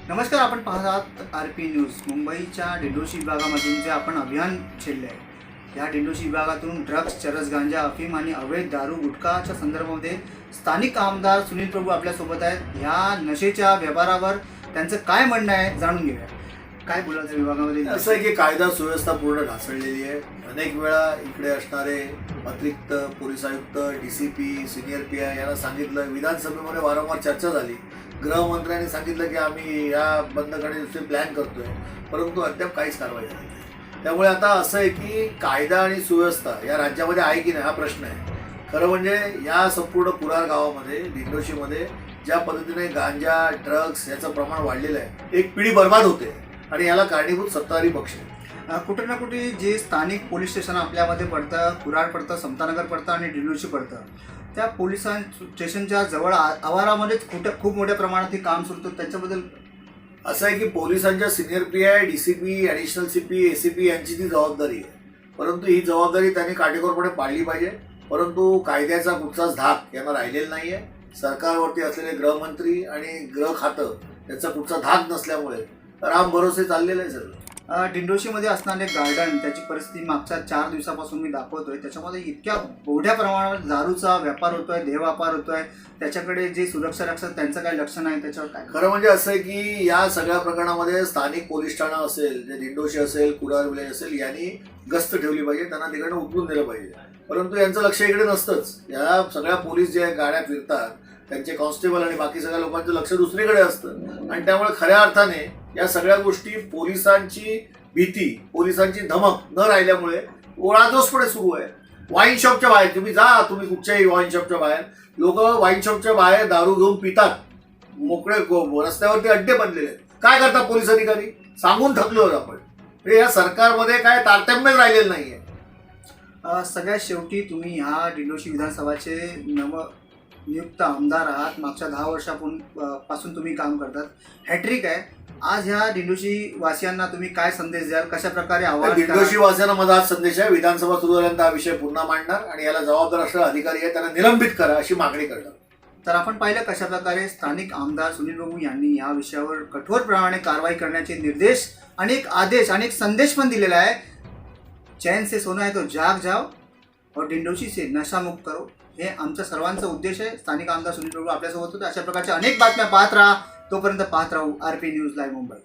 नमस्कार, आपण पाहत आहात RP न्यूज. मुंबईच्या दिंडोशी विभागामधून जे आपण अभियान छेडले आहे, या दिंडोशी विभागातून ड्रग्ज, चरस, गांजा, अफीम आणि अवैध दारू गुटखाच्या संदर्भामध्ये स्थानिक आमदार सुनील प्रभू आपल्यासोबत आहेत. ह्या नशेच्या व्यवहारावर त्यांचं काय म्हणणं आहे जाणून घेऊया. काय बोलायचं विभागामध्ये? असं आहे की कायदा सुव्यवस्था पूर्ण ढासळलेली आहे. अनेक वेळा इकडे असणारे अतिरिक्त पोलीस आयुक्त, DCP, सिनियर PI यांना सांगितलं, विधानसभेमध्ये वारंवार चर्चा झाली. गृहमंत्र्यांनी सांगितलं की आम्ही या बंद करण्याचे प्लॅन करतोय, परंतु अद्याप काहीच कारवाई झाली नाही. त्यामुळे आता असं आहे की कायदा आणि सुव्यवस्था या राज्यामध्ये आहे की नाही हा प्रश्न आहे. खरं म्हणजे या संपूर्ण कुरार गावामध्ये, दिंडोशीमध्ये ज्या पद्धतीने गांजा, ड्रग्स याचं प्रमाण वाढलेलं आहे, एक पिढी बर्बाद होते आणि याला कारणीभूत सत्ताधारी पक्ष आहे. कुठे ना कुठे जे स्थानिक पोलीस स्टेशन आपल्यामध्ये पडतं, कुराड पडतं, समतानगर पडतं आणि दिंडोशी पडतं, त्या पोलीस स्टेशनच्या जवळ आवारामध्येच खूप मोठ्या प्रमाणात हे काम सुरू होतं. त्याच्याबद्दल असं आहे की पोलिसांच्या senior PI, DCP, additional CP, ACP यांची ती जबाबदारी आहे. परंतु ही जबाबदारी त्यांनी काटेकोरपणे पाळली पाहिजे. परंतु कायद्याचा कुठचाच धाक यांना राहिलेला नाही आहे. सरकारवरती असलेले गृहमंत्री आणि गृह खातं याचा कुठचा धाक नसल्यामुळे राम भरोसे चाललेलं आहे सगळं. दिंडोशीमध्ये असणारे गार्डन, त्याची परिस्थिती मागच्या 4 दिवसापासून मी दाखवतोय. त्याच्यामध्ये इतक्या मोठ्या प्रमाणावर दारूचा व्यापार होतोय, देहव्यापार होतोय. त्याच्याकडे जे सुरक्षा रक्षक त्यांचं काही लक्ष नाही. त्याच्यावर काय? खरं म्हणजे असं आहे की या सगळ्या प्रकरणामध्ये स्थानिक पोलीस ठाणा असेल, जे दिंडोशी असेल, कुडाळ विलेज असेल, यांनी गस्त ठेवली पाहिजे, त्यांना तिकडनं उचलून दिलं पाहिजे. परंतु यांचं लक्ष इकडे नसतंच. या सगळ्या पोलीस जे गाड्या फिरतात त्यांचे कॉन्स्टेबल आणि बाकी सगळ्या लोकांचं लक्ष दुसरीकडे असतं आणि त्यामुळे खऱ्या अर्थाने या सगळ्या गोष्टी, पोलिसांची भीती, पोलिसांची धमक न राहिल्यामुळे ओळादोसपणे सुरू आहे. वाईन शॉपच्या बाहेर तुम्ही जा, तुम्ही कुठच्याही वाईन शॉपच्या बाहेर, लोक वाईन शॉपच्या बाहेर दारू घेऊन पितात. मोकळे रस्त्यावरती अड्डे बनलेले आहेत. काय करतात पोलीस अधिकारी? सांगून थकलो आपण. म्हणजे या सरकारमध्ये काय तारतम्यच राहिलेलं नाहीये. सगळ्यात शेवटी तुम्ही ह्या दिंडोशी विधानसभाचे नियुक्त आमदार आहात. मागच्या 10 वर्षापासून तुम्ही काम करतात. हॅट्रिक आहे. आज ह्या दिंडोशी वासियांना तुम्ही काय संदेश द्याल? कशा प्रकारे आवाज? दिंडोशी वासियांना माझा आज संदेश आहे, विधानसभा सुरू झाल्यानंतर हा विषय पुन्हा मांडणार आणि याला जबाबदार असणारे अधिकारी आहे त्यांना निलंबित करा अशी मागणी करणार. तर आपण पाहिलं कशा प्रकारे स्थानिक आमदार सुनील प्रभू यांनी या विषयावर कठोरपणाने कारवाई करण्याचे निर्देश आणि एक आदेश आणि एक संदेश पण दिलेला आहे. चैन से सोना है तो जाग जाओ और दिंडोशी से नशा मुक्त करो, हे आमचा सर्वांचा उद्देश आहे. स्थानिक आमदार सुनील प्रभू आपल्यासोबत होते. अशा प्रकारच्या अनेक बातम्या पाहत राहा. तोपर्यंत पाहत राहू RP न्यूज लाईव्ह मुंबई.